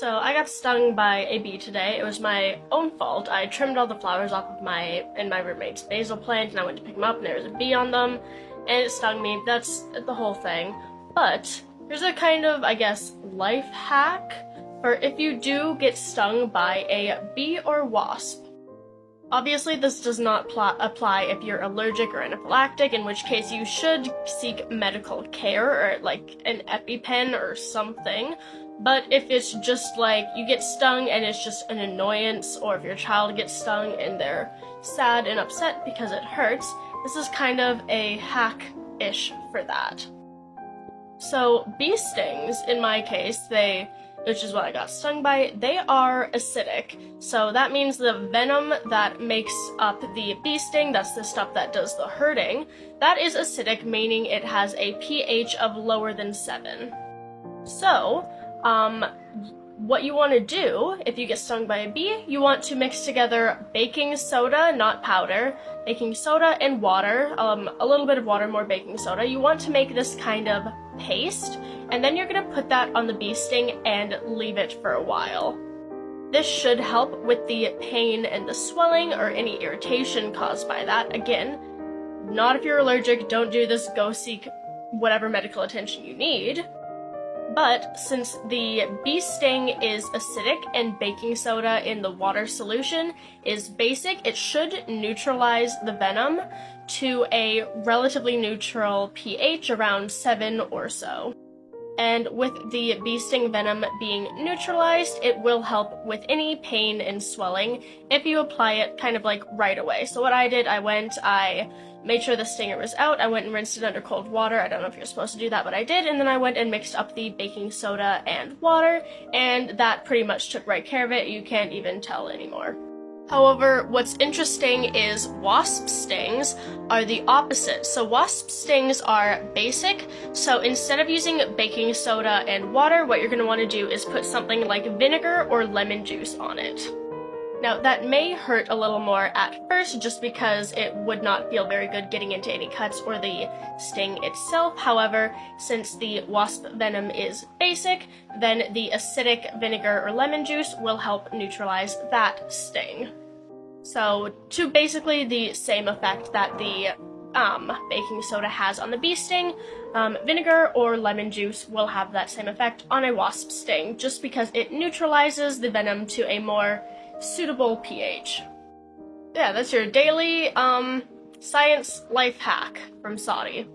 So I got stung by a bee today. It was my own fault. I trimmed all the flowers off of my roommate's basil plant, and I went to pick them up, and there was a bee on them, and it stung me. That's the whole thing. But here's a kind of, I guess, life hack for if you do get stung by a bee or wasp. Obviously, this does not apply if you're allergic or anaphylactic, in which case you should seek medical care or like an EpiPen or something. But if it's just like you get stung and it's just an annoyance, or if your child gets stung and they're sad and upset because it hurts, this is kind of a hack-ish for that. So bee stings, in my case, which is what I got stung by, they are acidic. So that means the venom that makes up the bee sting, that's the stuff that does the hurting, that is acidic, meaning it has a pH of lower than 7. So, what you want to do if you get stung by a bee, you want to mix together baking soda, not powder, baking soda and water, a little bit of water, more baking soda. You want to make this kind of paste, and then you're going to put that on the bee sting and leave it for a while. This should help with the pain and the swelling or any irritation caused by that. Again, not if you're allergic, don't do this, go seek whatever medical attention you need. But since the bee sting is acidic and baking soda in the water solution is basic, it should neutralize the venom to a relatively neutral pH around 7 or so. And with the bee sting venom being neutralized, it will help with any pain and swelling if you apply it kind of like right away. So what I did, I made sure the stinger was out, I went and rinsed it under cold water. I don't know if you're supposed to do that, but I did, and then I went and mixed up the baking soda and water, and that pretty much took right care of it. You can't even tell anymore. However, what's interesting is wasp stings are the opposite. So wasp stings are basic, so instead of using baking soda and water, what you're going to want to do is put something like vinegar or lemon juice on it. Now, that may hurt a little more at first just because it would not feel very good getting into any cuts or the sting itself. However, since the wasp venom is basic, then the acidic vinegar or lemon juice will help neutralize that sting. So, to basically the same effect that the baking soda has on the bee sting, vinegar or lemon juice will have that same effect on a wasp sting, just because it neutralizes the venom to a more suitable pH. Yeah, that's your daily science life hack from Saudi.